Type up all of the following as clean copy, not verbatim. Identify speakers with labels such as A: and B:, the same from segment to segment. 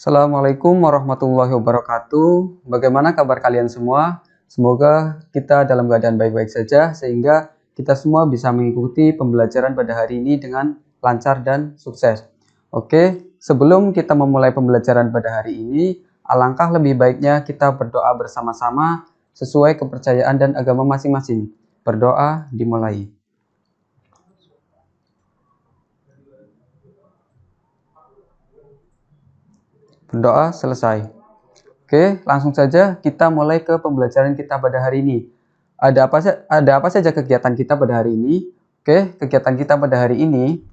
A: Assalamualaikum warahmatullahi wabarakatuh. Bagaimana kabar kalian semua? Semoga kita dalam keadaan baik-baik saja sehingga kita semua bisa mengikuti pembelajaran pada hari ini dengan lancar dan sukses. Oke, sebelum kita memulai pembelajaran pada hari ini, alangkah lebih baiknya kita berdoa bersama-sama sesuai kepercayaan dan agama masing-masing. Berdoa dimulai. Berdoa selesai. Oke, langsung saja kita mulai ke pembelajaran kita pada hari ini. Ada apa saja kegiatan kita pada hari ini? Oke, kegiatan kita pada hari ini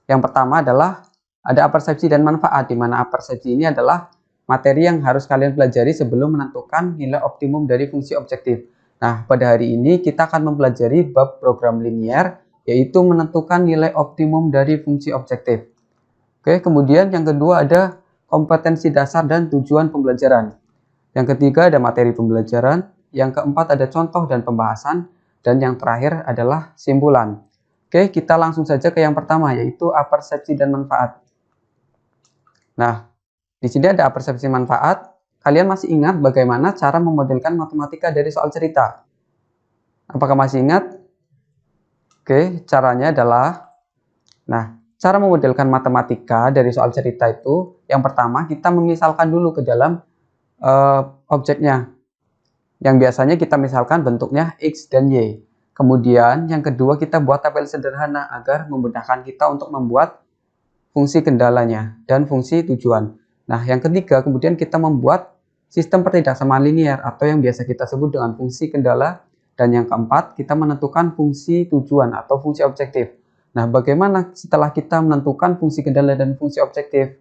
A: yang pertama adalah ada apersepsi dan manfaat, di mana apersepsi ini adalah materi yang harus kalian pelajari sebelum menentukan nilai optimum dari fungsi objektif. Nah, pada hari ini kita akan mempelajari bab program linier, yaitu menentukan nilai optimum dari fungsi objektif. Oke, kemudian yang kedua ada kompetensi dasar dan tujuan pembelajaran. Yang ketiga ada materi pembelajaran. Yang keempat ada contoh dan pembahasan. Dan yang terakhir adalah simpulan. Oke, kita langsung saja ke yang pertama, yaitu apersepsi dan manfaat. Nah, di sini ada apersepsi manfaat. Kalian masih ingat bagaimana cara memodelkan matematika dari soal cerita? Apakah masih ingat? Oke, caranya adalah, cara memodelkan matematika dari soal cerita itu, yang pertama kita memisalkan dulu ke dalam objeknya. Yang biasanya kita misalkan bentuknya X dan Y. Kemudian yang kedua kita buat tabel sederhana agar memudahkan kita untuk membuat fungsi kendalanya dan fungsi tujuan. Nah, yang ketiga kemudian kita membuat sistem pertidaksamaan linier atau yang biasa kita sebut dengan fungsi kendala. Dan yang keempat kita menentukan fungsi tujuan atau fungsi objektif. Nah, bagaimana setelah kita menentukan fungsi kendala dan fungsi objektif?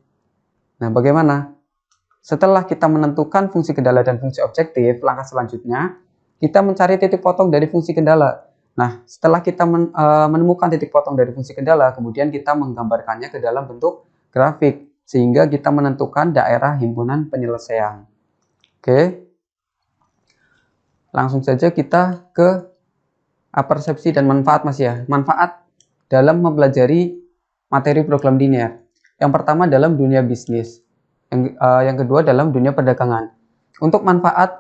A: Nah, bagaimana? Setelah kita menentukan fungsi kendala dan fungsi objektif, langkah selanjutnya, kita mencari titik potong dari fungsi kendala. Nah, setelah kita menemukan titik potong dari fungsi kendala, kemudian kita menggambarkannya ke dalam bentuk grafik, sehingga kita menentukan daerah himpunan penyelesaian. Oke. Langsung saja kita ke apersepsi dan manfaat, Mas ya. Manfaat dalam mempelajari materi program linier. Yang pertama dalam dunia bisnis, yang kedua dalam dunia perdagangan. Untuk manfaat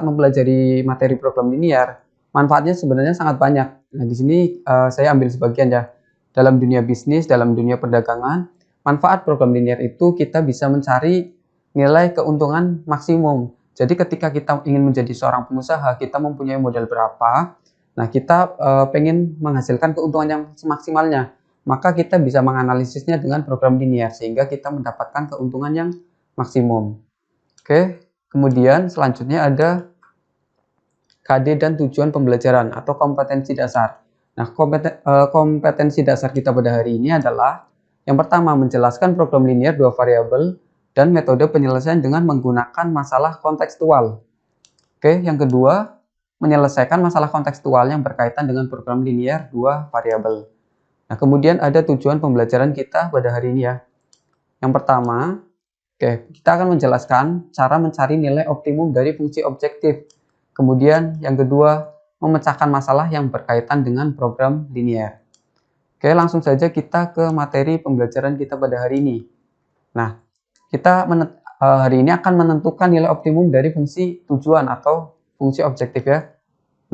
A: mempelajari materi program linier, manfaatnya sebenarnya sangat banyak. Nah, di sini saya ambil sebagian ya. Dalam dunia bisnis, dalam dunia perdagangan, manfaat program linier itu kita bisa mencari nilai keuntungan maksimum. Jadi ketika kita ingin menjadi seorang pengusaha, kita mempunyai modal berapa? Nah, kita pengen menghasilkan keuntungan yang semaksimalnya, maka kita bisa menganalisisnya dengan program linier sehingga kita mendapatkan keuntungan yang maksimum. Oke, kemudian selanjutnya ada KD dan tujuan pembelajaran atau kompetensi dasar. Nah, kompetensi dasar kita pada hari ini adalah yang pertama menjelaskan program linier dua variabel dan metode penyelesaian dengan menggunakan masalah kontekstual. Oke, yang kedua menyelesaikan masalah kontekstual yang berkaitan dengan program linier dua variabel. Nah, kemudian ada tujuan pembelajaran kita pada hari ini ya. Yang pertama, kita akan menjelaskan cara mencari nilai optimum dari fungsi objektif. Kemudian yang kedua, memecahkan masalah yang berkaitan dengan program linier. Oke, langsung saja kita ke materi pembelajaran kita pada hari ini. Nah, kita hari ini akan menentukan nilai optimum dari fungsi tujuan atau fungsi objektif ya.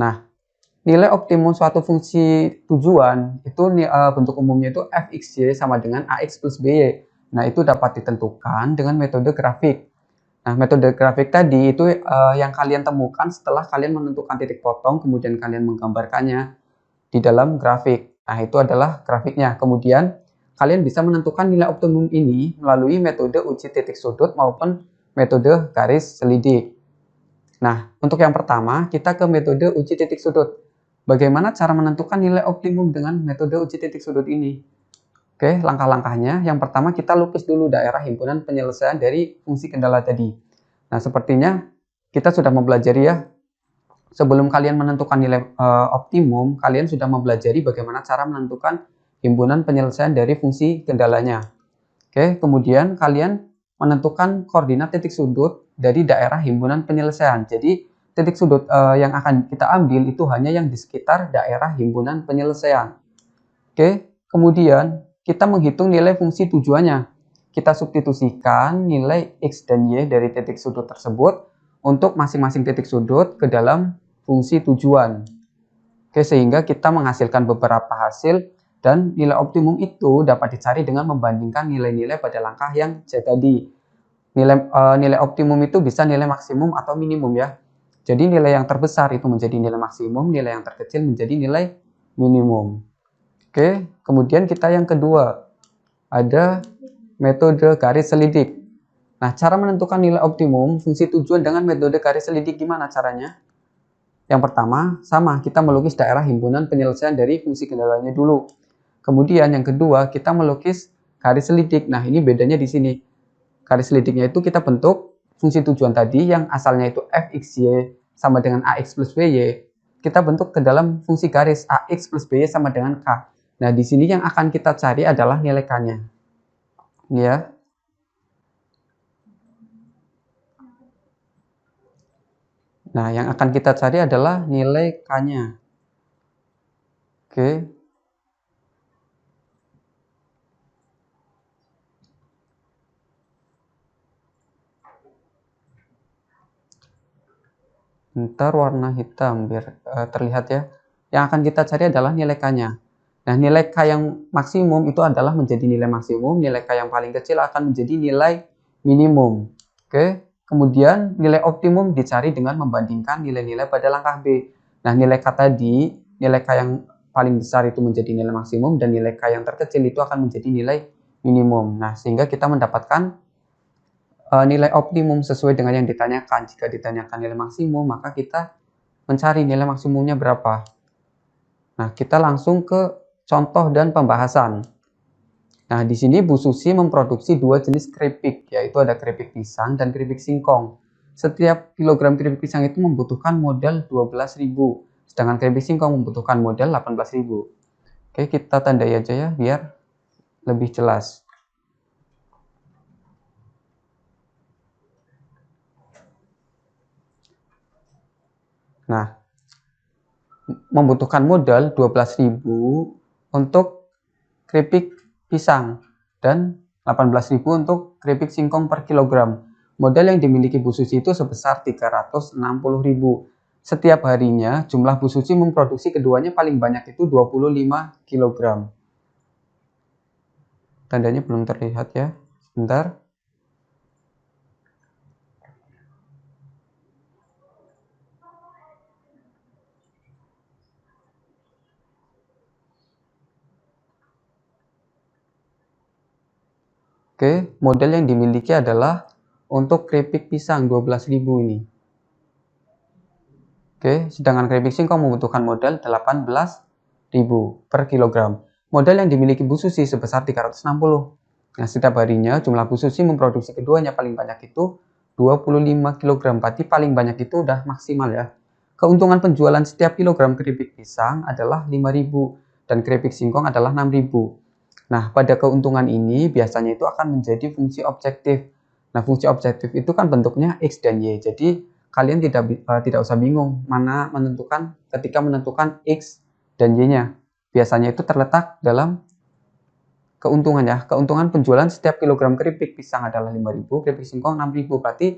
A: Nah, nilai optimum suatu fungsi tujuan itu bentuk umumnya itu fxy sama dengan ax plus by. Nah, itu dapat ditentukan dengan metode grafik. Nah, metode grafik tadi itu yang kalian temukan setelah kalian menentukan titik potong, kemudian kalian menggambarkannya di dalam grafik. Nah, itu adalah grafiknya. Kemudian kalian bisa menentukan nilai optimum ini melalui metode uji titik sudut maupun metode garis selidik. Nah, untuk yang pertama, kita ke metode uji titik sudut. Bagaimana cara menentukan nilai optimum dengan metode uji titik sudut ini? Oke, langkah-langkahnya. Yang pertama, kita lukis dulu daerah himpunan penyelesaian dari fungsi kendala tadi. Nah, sepertinya kita sudah mempelajari ya. Sebelum kalian menentukan nilai optimum, kalian sudah mempelajari bagaimana cara menentukan himpunan penyelesaian dari fungsi kendalanya. Oke, kemudian kalian menentukan koordinat titik sudut dari daerah himpunan penyelesaian. Jadi titik sudut yang akan kita ambil itu hanya yang di sekitar daerah himpunan penyelesaian. Oke, kemudian kita menghitung nilai fungsi tujuannya. kita substitusikan nilai X dan Y dari titik sudut tersebut untuk masing-masing titik sudut ke dalam fungsi tujuan. Oke, sehingga kita menghasilkan beberapa hasil dan nilai optimum itu dapat dicari dengan membandingkan nilai-nilai pada langkah yang C tadi. Nilai optimum itu bisa nilai maksimum atau minimum ya. Jadi nilai yang terbesar itu menjadi nilai maksimum, nilai yang terkecil menjadi nilai minimum. Oke, kemudian kita yang kedua, ada metode garis selidik. Nah, cara menentukan nilai optimum fungsi tujuan dengan metode garis selidik gimana caranya? Yang pertama, sama, kita melukis daerah himpunan penyelesaian dari fungsi kendalanya dulu. Kemudian yang kedua, kita melukis garis selidik. Nah, ini bedanya di sini. Garis selidiknya itu kita bentuk fungsi tujuan tadi yang asalnya itu fxy sama dengan ax plus by. Kita bentuk ke dalam fungsi garis ax plus by sama dengan k. Nah, di sini yang akan kita cari adalah nilai k-nya. Ini ya. Nah, yang akan kita cari adalah nilai k-nya. Oke. Ntar warna hitam biar terlihat ya. Yang akan kita cari adalah nilai k-nya. Nah, nilai K yang maksimum itu adalah menjadi nilai maksimum, nilai K yang paling kecil akan menjadi nilai minimum. Oke, kemudian nilai optimum dicari dengan membandingkan nilai-nilai pada langkah B. Nah, nilai K tadi, nilai K yang paling besar itu menjadi nilai maksimum dan nilai K yang terkecil itu akan menjadi nilai minimum. Nah, sehingga kita mendapatkan nilai optimum sesuai dengan yang ditanyakan. Jika ditanyakan nilai maksimum, maka kita mencari nilai maksimumnya berapa. Nah, kita langsung ke contoh dan pembahasan. Nah, di sini Bu Susi memproduksi dua jenis keripik, yaitu ada keripik pisang dan keripik singkong. Setiap kilogram keripik pisang itu membutuhkan modal 12.000, sedangkan keripik singkong membutuhkan modal 18.000. Oke, kita tandai aja ya, biar lebih jelas. Nah, membutuhkan modal 12.000 untuk keripik pisang dan 18.000 untuk keripik singkong per kilogram. Modal yang dimiliki Bu Susi itu sebesar 360.000. Setiap harinya jumlah Bu Susi memproduksi keduanya paling banyak itu 25 kg. Tandanya belum terlihat ya. Sebentar. Oke, modal yang dimiliki adalah untuk keripik pisang 12.000 ini. Oke, sedangkan keripik singkong membutuhkan modal 18.000 per kilogram. Modal yang dimiliki Bu Susi sebesar 360. Nah, setiap harinya jumlah Bu Susi memproduksi keduanya paling banyak itu 25 kg. Berarti paling banyak itu udah maksimal ya. Keuntungan penjualan setiap kilogram keripik pisang adalah 5.000 dan keripik singkong adalah 6.000. Nah, pada keuntungan ini biasanya itu akan menjadi fungsi objektif. Nah, fungsi objektif itu kan bentuknya X dan Y. Jadi, kalian tidak usah bingung mana menentukan ketika menentukan X dan Y-nya. Biasanya itu terletak dalam keuntungan ya. Keuntungan penjualan setiap kilogram keripik pisang adalah 5.000, keripik singkong 6.000. Berarti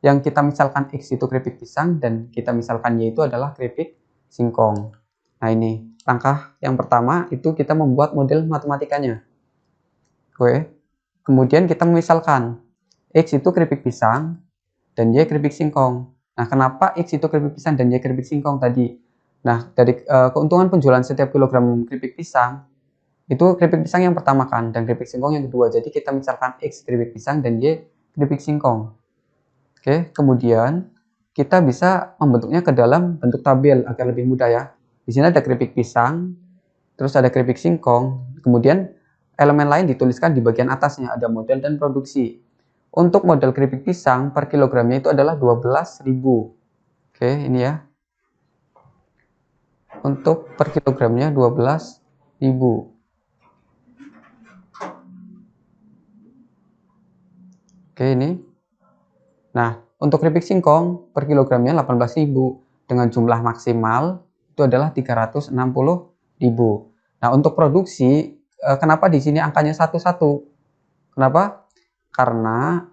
A: yang kita misalkan X itu keripik pisang dan kita misalkan Y itu adalah keripik singkong. Nah, ini langkah yang pertama itu kita membuat model matematikanya. Oke. Kemudian kita memisalkan X itu keripik pisang dan Y keripik singkong. Nah, kenapa X itu keripik pisang dan Y keripik singkong tadi? Nah, dari keuntungan penjualan setiap kilogram keripik pisang itu keripik pisang yang pertama kan dan keripik singkong yang kedua. Jadi kita misalkan X keripik pisang dan Y keripik singkong. Oke, kemudian kita bisa membentuknya ke dalam bentuk tabel agar lebih mudah ya. Di sini ada keripik pisang, terus ada keripik singkong, kemudian elemen lain dituliskan di bagian atasnya, ada modal dan produksi. Untuk modal keripik pisang per kilogramnya itu adalah 12.000. Oke, ini ya. Untuk per kilogramnya 12.000. Oke, ini. Nah, untuk keripik singkong per kilogramnya 18.000 dengan jumlah maksimal itu adalah 360.000. Nah, untuk produksi kenapa di sini angkanya 1-1? Kenapa? karena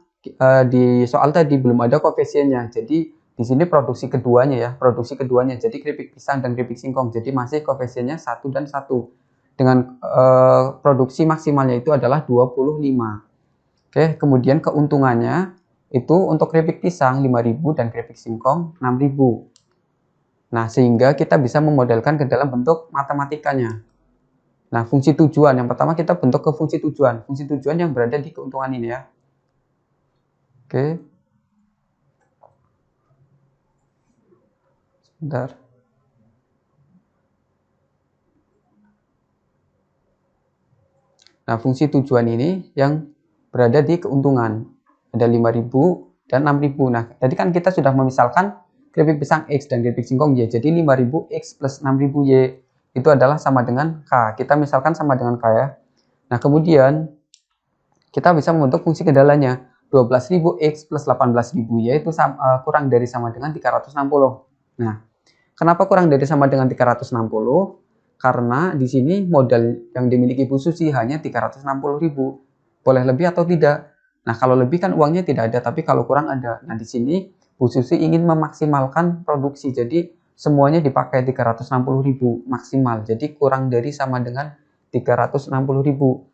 A: di soal tadi belum ada koefisiennya. Jadi di sini produksi keduanya ya, produksi keduanya. Jadi keripik pisang dan keripik singkong. Jadi masih koefisiennya 1 dan 1. Dengan produksi maksimalnya itu adalah 25. Oke, kemudian keuntungannya itu untuk keripik pisang 5.000 dan keripik singkong 6.000. Nah, sehingga kita bisa memodelkan ke dalam bentuk matematikanya. Nah, fungsi tujuan. Yang pertama kita bentuk ke fungsi tujuan. Fungsi tujuan yang berada di keuntungan ini ya. Oke. Sebentar. Nah, fungsi tujuan ini yang berada di keuntungan. Ada 5.000 dan 6.000. Nah, tadi kan kita sudah memisalkan keripik pisang X dan keripik singkong Y. Jadi 5.000 X plus 6.000 Y itu adalah sama dengan K. Kita misalkan sama dengan K ya. Nah, kemudian kita bisa membentuk fungsi kendalanya. 12.000 X plus 18.000 Y itu kurang dari sama dengan 360. Nah, kenapa kurang dari sama dengan 360? Karena di sini modal yang dimiliki Bu Susi hanya 360.000. Boleh lebih atau tidak? Nah, kalau lebih kan uangnya tidak ada, tapi kalau kurang ada. Nah, di sini Bu Susi ingin memaksimalkan produksi. Jadi, semuanya dipakai 360.000 maksimal. Jadi, kurang dari sama dengan 360.000.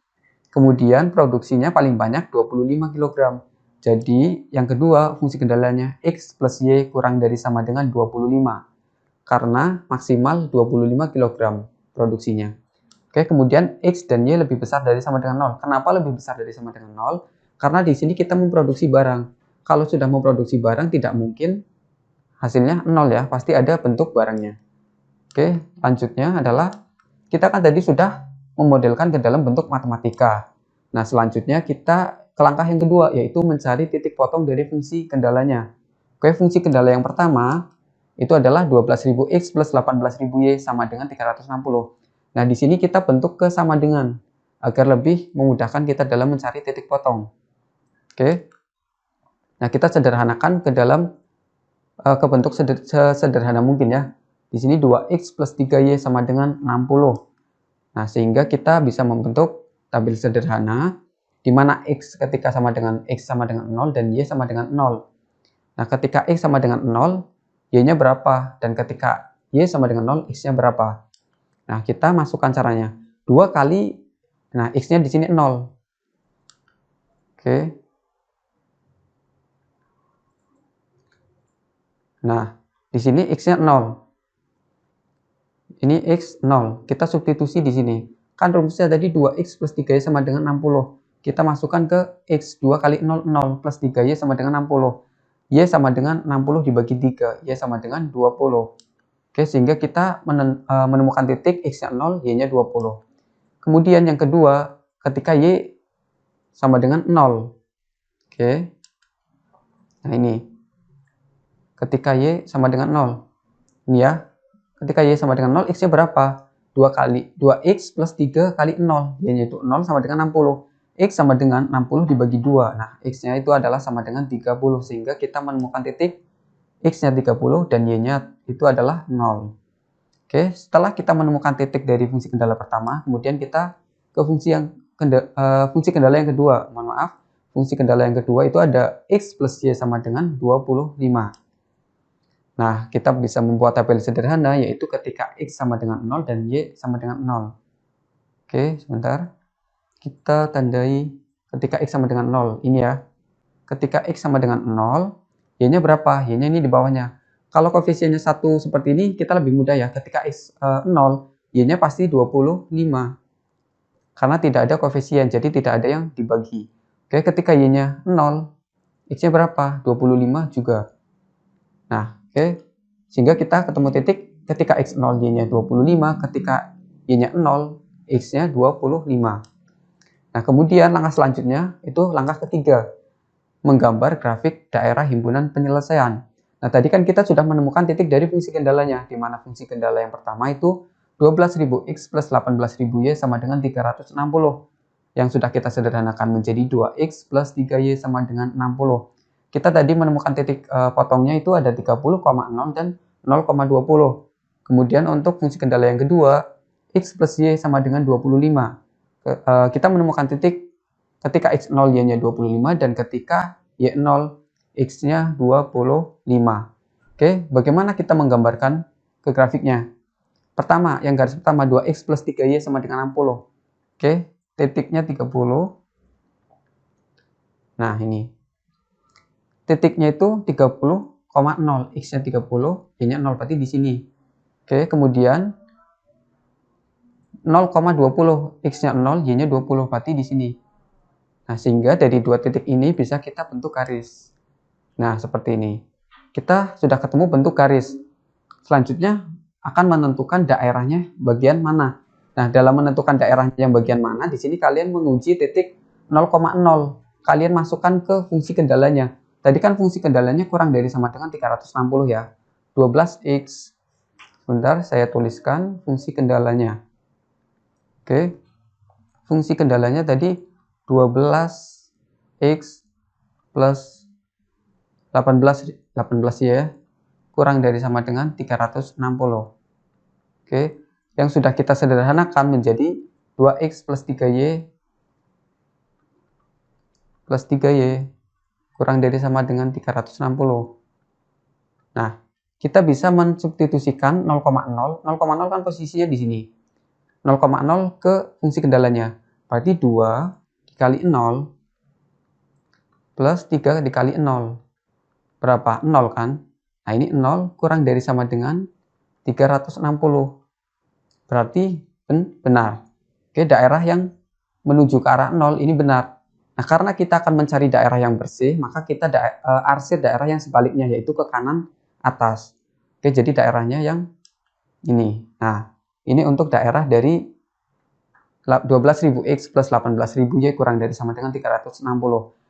A: Kemudian produksinya paling banyak 25 kg. Jadi yang kedua fungsi kendalanya X plus Y kurang dari sama dengan 25. Karena maksimal 25 kg produksinya. Oke, kemudian X dan Y lebih besar dari sama dengan 0. Kenapa lebih besar dari sama dengan 0? Karena di sini kita memproduksi barang. Kalau sudah memproduksi barang tidak mungkin hasilnya 0 ya, pasti ada bentuk barangnya. Oke, lanjutnya adalah kita kan tadi sudah memodelkan ke dalam bentuk matematika. Nah, selanjutnya kita ke langkah yang kedua, yaitu mencari titik potong dari fungsi kendalanya. Oke, fungsi kendala yang pertama itu adalah 12.000 X plus 18.000 Y sama dengan 360. Nah, di sini kita bentuk ke sama dengan agar lebih memudahkan kita dalam mencari titik potong. Oke. Nah, kita sederhanakan ke dalam ke bentuk sederhana mungkin ya. Di sini 2X plus 3Y sama dengan 60. Nah, sehingga kita bisa membentuk tabel sederhana di mana X ketika sama dengan X sama dengan 0 dan Y sama dengan 0. Nah, ketika X sama dengan 0, Y-nya berapa? Dan ketika Y sama dengan 0, X-nya berapa? Nah, kita masukkan caranya. 2 kali, nah X-nya di sini 0. Oke. Nah, di sini X-nya 0. Ini X 0. Kita substitusi di sini. Kan rumusnya tadi 2X plus 3Y sama dengan 60. Kita masukkan ke X. 2 kali 0, 0. Plus 3Y sama dengan 60. Y sama dengan 60 dibagi 3. Y sama dengan 20. Oke, sehingga kita menemukan titik X-nya 0, Y-nya 20. Kemudian yang kedua, ketika Y sama dengan 0. Oke. Nah, ini. Ketika Y sama dengan 0. Ini ya. Ketika Y sama dengan 0, X-nya berapa? 2X plus 3 kali 0. Y-nya itu 0 sama dengan 60. X sama dengan 60 dibagi 2. Nah, X-nya itu adalah sama dengan 30. Sehingga kita menemukan titik X-nya 30 dan Y-nya itu adalah 0. Oke, setelah kita menemukan titik dari fungsi kendala pertama, kemudian kita ke fungsi kendala yang kedua. Mohon maaf, fungsi kendala yang kedua itu ada X plus Y sama dengan 25. Nah, kita bisa membuat tabel sederhana, yaitu ketika X sama dengan 0 dan Y sama dengan 0. Oke, sebentar. Kita tandai ketika X sama dengan 0. Ini ya. Ketika X sama dengan 0, Y-nya berapa? Y-nya ini di bawahnya. Kalau koefisiennya 1 seperti ini, kita lebih mudah ya. Ketika X 0, Y-nya pasti 25. Karena tidak ada koefisien, jadi tidak ada yang dibagi. Oke, ketika Y-nya 0, X-nya berapa? 25 juga. Nah, oke, sehingga kita ketemu titik ketika X0 Y-nya 25, ketika Y-nya 0, X-nya 25. Nah, kemudian langkah selanjutnya itu langkah ketiga, menggambar grafik daerah himpunan penyelesaian. Nah, tadi kan kita sudah menemukan titik dari fungsi kendalanya, di mana fungsi kendala yang pertama itu 12.000 X plus 18.000 Y sama dengan 360, yang sudah kita sederhanakan menjadi 2X plus 3Y sama dengan 60. Kita tadi menemukan titik potongnya itu ada 30,0 dan 0,20. Kemudian untuk fungsi kendala yang kedua, X plus Y sama dengan 25. Kita menemukan titik ketika X0 Y-nya 25 dan ketika Y0 X-nya 25. Oke, bagaimana kita menggambarkan ke grafiknya? Pertama, yang garis pertama 2X plus 3Y sama dengan 60. Oke, titiknya 30. Nah, ini. Titiknya itu 30,0. X-nya 30, Y-nya 0, berarti di sini. Oke, kemudian 0,20. X-nya 0, Y-nya 20, berarti di sini. Nah, sehingga dari dua titik ini bisa kita bentuk garis. Nah, seperti ini. Kita sudah ketemu bentuk garis. Selanjutnya akan menentukan daerahnya bagian mana. Nah, dalam menentukan daerah yang bagian mana, di sini kalian menguji titik 0,0. Kalian masukkan ke fungsi kendalanya. Tadi kan fungsi kendalanya kurang dari sama dengan 360 ya. 12x. Sebentar, saya tuliskan fungsi kendalanya. Oke. Fungsi kendalanya tadi 12x plus 18 ya, kurang dari sama dengan 360. Oke, yang sudah kita sederhanakan menjadi 2x plus 3y plus 3y kurang dari sama dengan 360. Nah, kita bisa mensubstitusikan 0,0. 0,0 kan posisinya di sini. 0,0 ke fungsi kendalanya. Berarti 2 dikali 0 plus 3 dikali 0. Berapa? 0 kan? Nah, ini 0 kurang dari sama dengan 360. Berarti benar. Oke, daerah yang menuju ke arah 0 ini benar. Nah, karena kita akan mencari daerah yang bersih, maka kita arsir daerah yang sebaliknya, yaitu ke kanan atas. Oke, jadi daerahnya yang ini. Nah, ini untuk daerah dari 12.000x plus 18.000y kurang dari sama dengan 360.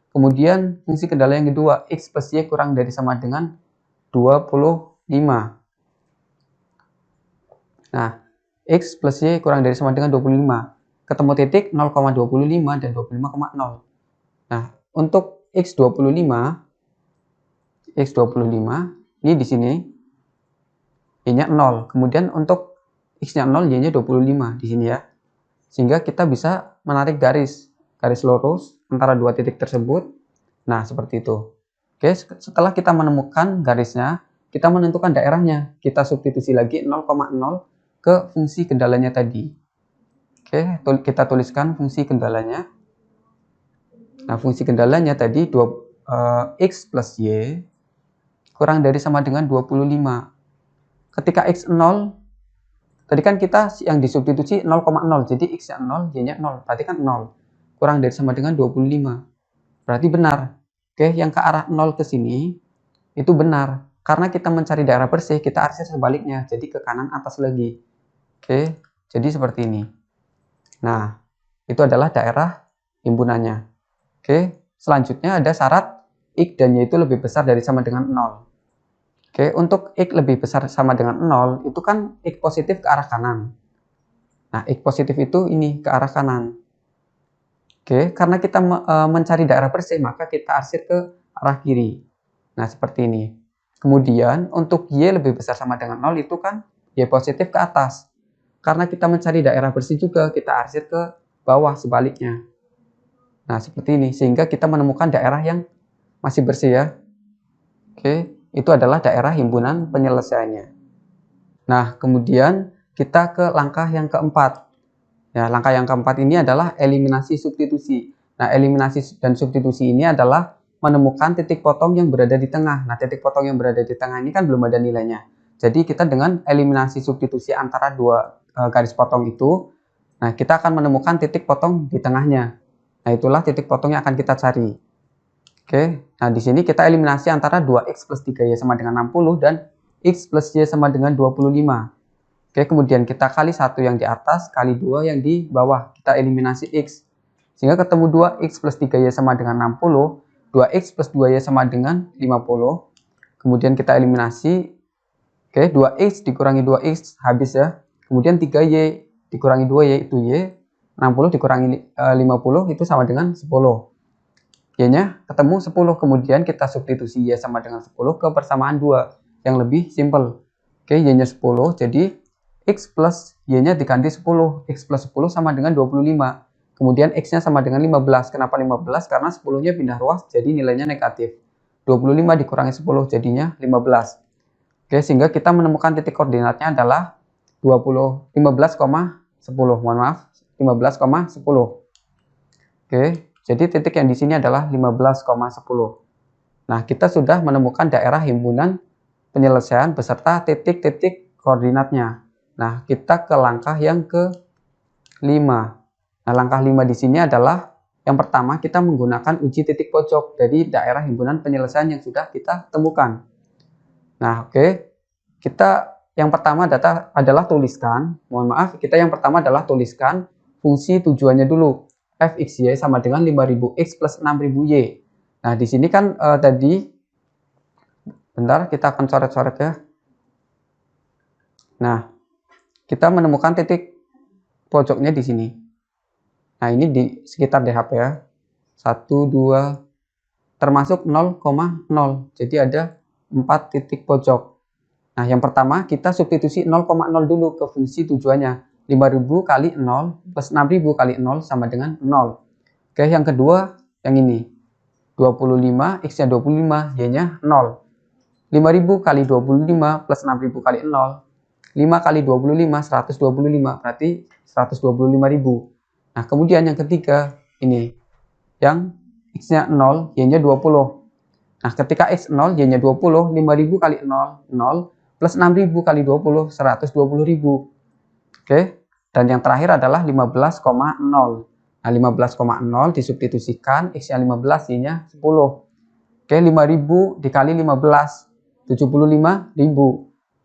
A: Kemudian fungsi kendala yang kedua, x plus y kurang dari sama dengan 25. Nah, x plus y kurang dari sama dengan 25. Ketemu titik 0,25 dan 25,0. Nah, untuk x25 ini di sini y-nya 0. Kemudian untuk x-nya 0, y-nya 25 di sini ya. Sehingga kita bisa menarik garis lurus antara dua titik tersebut. Nah, seperti itu. Oke, setelah kita menemukan garisnya, kita menentukan daerahnya. Kita substitusi lagi 0,0 ke fungsi kendalanya tadi. Oke, kita tuliskan fungsi kendalanya. Nah, fungsi kendalanya tadi x plus y kurang dari sama dengan 25. Ketika x 0, tadi kan kita yang disubstitusi 0,0, jadi x-nya 0, y-nya 0, berarti kan 0. Kurang dari sama dengan 25. Berarti benar. Oke, yang ke arah 0 ke sini, itu benar. Karena kita mencari daerah bersih, kita arsir sebaliknya, jadi ke kanan atas lagi. Oke, jadi seperti ini. Nah, itu adalah daerah himpunannya. Oke, selanjutnya ada syarat X dan Y itu lebih besar dari sama dengan 0. Oke, untuk X lebih besar sama dengan 0, itu kan X positif ke arah kanan. Nah, X positif itu ini ke arah kanan. Oke, karena kita mencari daerah bersih, maka kita arsir ke arah kiri. Nah, seperti ini. Kemudian, untuk Y lebih besar sama dengan 0, itu kan Y positif ke atas. Karena kita mencari daerah bersih juga, kita arsir ke bawah sebaliknya. Nah, seperti ini. Sehingga kita menemukan daerah yang masih bersih ya. Oke, itu adalah daerah himpunan penyelesaiannya. Nah, kemudian kita ke langkah yang keempat. Ya, langkah yang keempat ini adalah eliminasi substitusi. Nah, eliminasi dan substitusi ini adalah menemukan titik potong yang berada di tengah. Nah, titik potong yang berada di tengah ini kan belum ada nilainya. Jadi, kita dengan eliminasi substitusi antara dua garis potong itu, nah, kita akan menemukan titik potong di tengahnya. Nah, itulah titik potong yang akan kita cari. Oke, nah di sini kita eliminasi antara 2x plus 3y sama dengan 60 dan x plus y sama dengan 25. Oke, kemudian kita kali 1 yang di atas, kali 2 yang di bawah. Kita eliminasi x. Sehingga ketemu 2x plus 3y sama dengan 60, 2x plus 2y sama dengan 50. Kemudian kita eliminasi, oke, 2x dikurangi 2x, habis ya. Kemudian 3y dikurangi 2y, itu y. 60 dikurangi 50, itu sama dengan 10. Y-nya ketemu 10, kemudian kita substitusi Y sama dengan 10 ke persamaan 2 yang lebih simple. Oke, Y-nya 10, jadi X plus Y-nya diganti 10. X plus 10 sama dengan 25. Kemudian X-nya sama dengan 15. Kenapa 15? Karena 10-nya pindah ruas, jadi nilainya negatif. 25 dikurangi 10 jadinya 15. Oke, sehingga kita menemukan titik koordinatnya adalah 15,10. Mohon maaf, 15,10. Oke, jadi titik yang di sini adalah 15,10. Nah, kita sudah menemukan daerah himpunan penyelesaian beserta titik-titik koordinatnya. Nah, kita ke langkah yang ke-5. Nah, langkah 5 di sini adalah yang pertama kita menggunakan uji titik pojok dari daerah himpunan penyelesaian yang sudah kita temukan. Nah, oke. Kita yang pertama adalah tuliskan, mohon maaf, kita yang pertama adalah tuliskan fungsi tujuannya dulu. Fxy sama dengan 5000x plus 6000y. Nah, di sini kan tadi, bentar, kita akan coret-coret ya. Nah, kita menemukan titik pojoknya di sini. Nah, ini di sekitar DHP ya. 1, 2, termasuk 0,0. Jadi ada 4 titik pojok. Nah, yang pertama kita substitusi 0,0 dulu ke fungsi tujuannya. 5000 kali 0 plus 6000 kali 0 sama dengan 0. Oke, yang kedua yang ini. 25, X-nya 25, Y-nya 0. 5000 kali 25 plus 6000 kali 0. 5 kali 25, 125, berarti 125.000. Nah, kemudian yang ketiga, ini. Yang X-nya 0, Y-nya 20. Nah, ketika X 0, Y-nya 20, 5000 kali 0, 0, plus 6000 kali 20, 120.000. Oke, dan yang terakhir adalah 15,0. Nah, 15,0 disubstitusikan, X-nya 15, Y-nya 10. Oke, 5000 dikali 15, 75.000.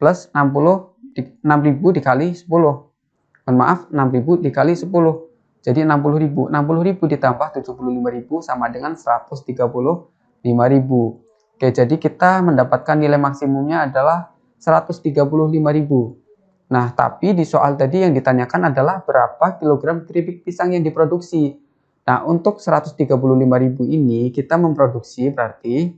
A: Plus 6.000 dikali 10. Mohon maaf, 6.000 dikali 10. Jadi 60.000. 60.000 ditambah 75.000 sama dengan 135.000. Oke, jadi kita mendapatkan nilai maksimumnya adalah 135.000. Nah, tapi di soal tadi yang ditanyakan adalah berapa kilogram keripik pisang yang diproduksi. Nah, untuk 135.000 ini kita memproduksi berarti,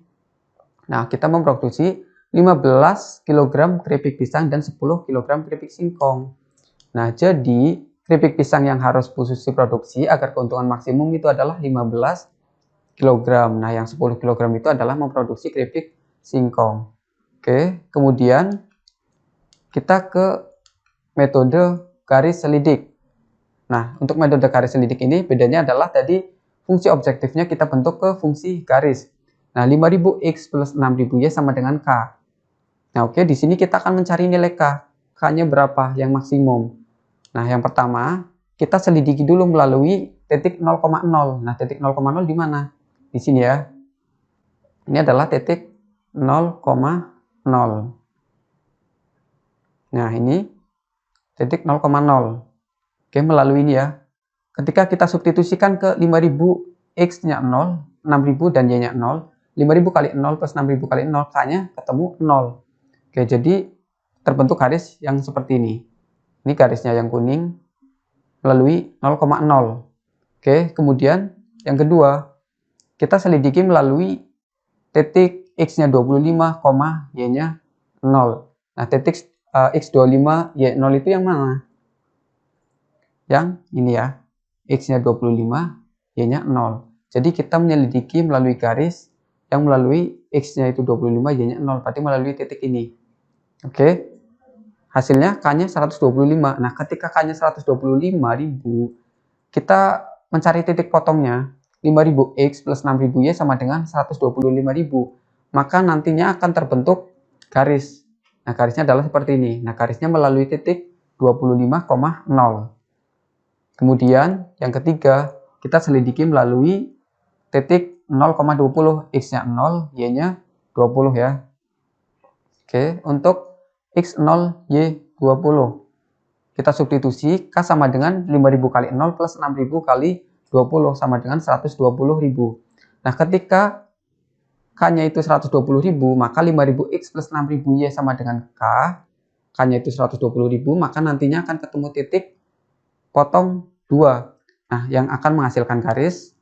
A: nah kita memproduksi 15 kg keripik pisang dan 10 kg keripik singkong. Nah, jadi keripik pisang yang harus khusus diproduksi agar keuntungan maksimum itu adalah 15 kg. Nah, yang 10 kg itu adalah memproduksi keripik singkong. Oke, kemudian kita ke metode garis selidik. Nah, untuk metode garis selidik ini bedanya adalah tadi fungsi objektifnya kita bentuk ke fungsi garis. Nah, 5000x plus 6000y sama dengan K. Nah, oke, di sini kita akan mencari nilai K. K-nya berapa yang maksimum? Nah, yang pertama, kita selidiki dulu melalui titik 0,0. Nah, titik 0,0 di mana? Di sini ya. Ini adalah titik 0,0. Nah, ini titik 0,0. Oke, melalui ini ya. Ketika kita substitusikan ke 5000, X-nya 0, 6000 dan Y-nya 0. 5000 kali 0 plus 6000 kali 0, K-nya ketemu 0. Oke, jadi terbentuk garis yang seperti ini. Ini garisnya yang kuning melalui 0,0. Oke, kemudian yang kedua, kita selidiki melalui titik X-nya 25, Y-nya 0. Nah, titik X25, Y0 itu yang mana? Yang ini ya. X-nya 25, Y-nya 0. Jadi kita menyelidiki melalui garis yang melalui X-nya itu 25, Y-nya 0. Berarti melalui titik ini. Oke. Hasilnya K-nya 125. Nah, ketika K-nya 125.000, kita mencari titik potongnya. 5000x plus 6000y sama dengan 125.000. Maka nantinya akan terbentuk garis. Nah, garisnya adalah seperti ini. Nah, garisnya melalui titik 25,0. Kemudian yang ketiga, kita selidiki melalui titik 0,20. X-nya 0, Y-nya 20 ya. Oke, untuk X0, Y20. Kita substitusi, K sama dengan 5000 kali 0 plus 6000 kali 20 sama dengan 120.000. Nah, ketika K-nya itu 120.000, maka 5000X plus 6000Y sama dengan K. K-nya itu 120.000, maka nantinya akan ketemu titik potong 2. Nah, yang akan menghasilkan garis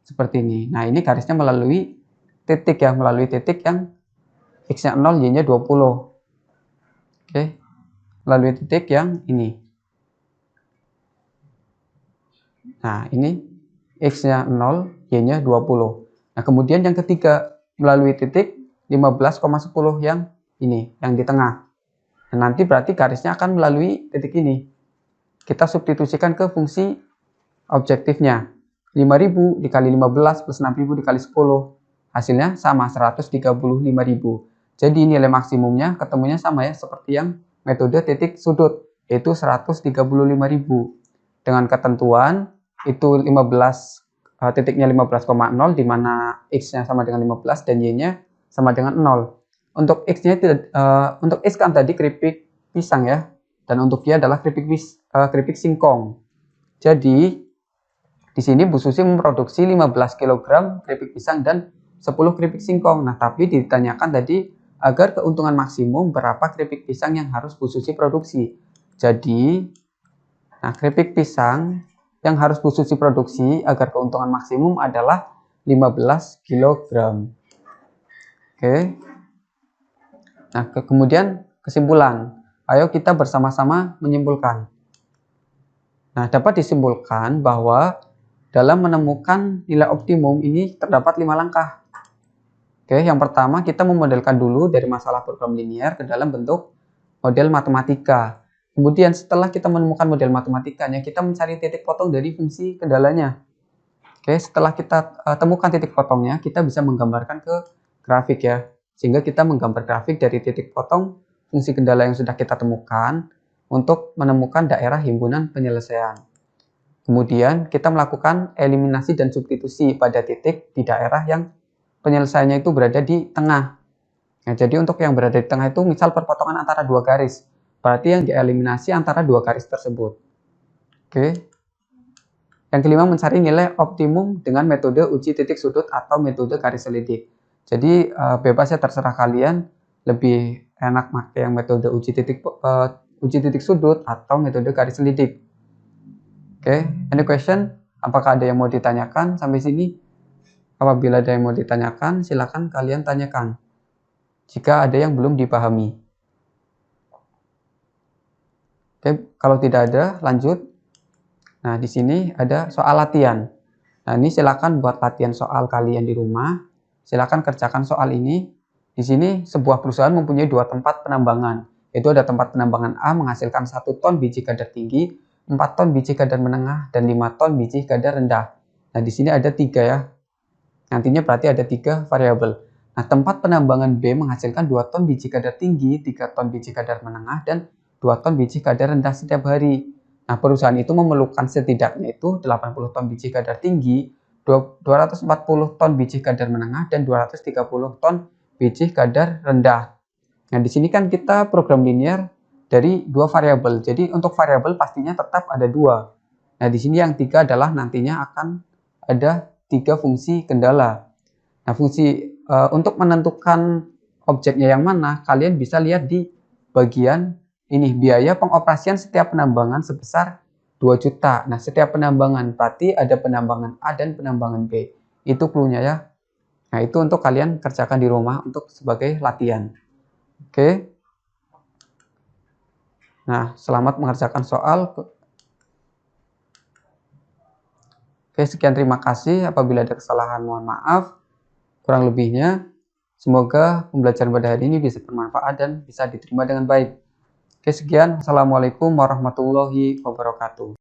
A: seperti ini. Nah, ini garisnya melalui titik ya, melalui titik yang X-nya 0, Y-nya 20. Oke, melalui titik yang ini. Nah, ini X-nya 0, Y-nya 20. Nah, kemudian yang ketiga, melalui titik 15,10 yang ini, yang di tengah. Nah, nanti berarti garisnya akan melalui titik ini. Kita substitusikan ke fungsi objektifnya. 5.000 dikali 15 plus 6.000 dikali 10. Hasilnya sama, 135.000. Jadi nilai maksimumnya ketemunya sama ya, seperti yang metode titik sudut, yaitu 135.000. Dengan ketentuan itu 15 titiknya 15,0 di mana X-nya sama dengan 15 dan Y-nya sama dengan 0. Untuk X-nya untuk X kan tadi keripik pisang ya, dan untuk Y adalah keripik singkong. Jadi di sini Bu Susi memproduksi 15 kg keripik pisang dan 10 keripik singkong. Nah, tapi ditanyakan tadi agar keuntungan maksimum berapa keripik pisang yang harus Bu Susi produksi. Jadi, nah keripik pisang yang harus Bu Susi produksi agar keuntungan maksimum adalah 15 kg. Oke. Nah, kemudian kesimpulan. Ayo kita bersama-sama menyimpulkan. Nah, dapat disimpulkan bahwa dalam menemukan nilai optimum ini terdapat 5 langkah. Oke, yang pertama kita memodelkan dulu dari masalah program linear ke dalam bentuk model matematika. Kemudian setelah kita menemukan model matematikanya, kita mencari titik potong dari fungsi kendalanya. Oke, setelah kita temukan titik potongnya, kita bisa menggambarkan ke grafik ya. Sehingga kita menggambar grafik dari titik potong fungsi kendala yang sudah kita temukan untuk menemukan daerah himpunan penyelesaian. Kemudian kita melakukan eliminasi dan substitusi pada titik di daerah yang penyelesaiannya itu berada di tengah. Nah, jadi untuk yang berada di tengah itu misal perpotongan antara dua garis. Berarti yang dieliminasi antara dua garis tersebut. Oke. Yang kelima, mencari nilai optimum dengan metode uji titik sudut atau metode garis selidik. Jadi bebas ya, terserah kalian lebih enak pakai yang metode uji titik sudut atau metode garis selidik. Oke, any question? Apakah ada yang mau ditanyakan sampai sini? Apabila ada yang mau ditanyakan, silakan kalian tanyakan. Jika ada yang belum dipahami. Oke, kalau tidak ada, lanjut. Nah, di sini ada soal latihan. Nah, ini silakan buat latihan soal kalian di rumah. Silakan kerjakan soal ini. Di sini sebuah perusahaan mempunyai 2 tempat penambangan. Yaitu ada tempat penambangan A menghasilkan 1 ton biji kadar tinggi, 4 ton biji kadar menengah, dan 5 ton biji kadar rendah. Nah, di sini ada 3 ya. Nantinya berarti ada 3 variabel. Nah, tempat penambangan B menghasilkan 2 ton biji kadar tinggi, 3 ton biji kadar menengah, dan 2 ton biji kadar rendah setiap hari. Nah, perusahaan itu memerlukan setidaknya itu 80 ton biji kadar tinggi, 240 ton biji kadar menengah, dan 230 ton biji kadar rendah. Nah, di sini kan kita program linear dari 2 variabel. Jadi untuk variabel pastinya tetap ada 2. Nah, di sini yang 3 adalah nantinya akan ada 3 fungsi kendala. Nah, untuk menentukan objeknya yang mana, kalian bisa lihat di bagian ini, biaya pengoperasian setiap penambangan sebesar 2 juta. Nah, setiap penambangan berarti ada penambangan A dan penambangan B. Itu clue-nya ya. Nah, itu untuk kalian kerjakan di rumah untuk sebagai latihan. Oke. Nah, selamat mengerjakan soal. Oke, sekian, terima kasih. Apabila ada kesalahan, mohon maaf. Kurang lebihnya, semoga pembelajaran pada hari ini bisa bermanfaat dan bisa diterima dengan baik. Oke, sekian. Assalamualaikum warahmatullahi wabarakatuh.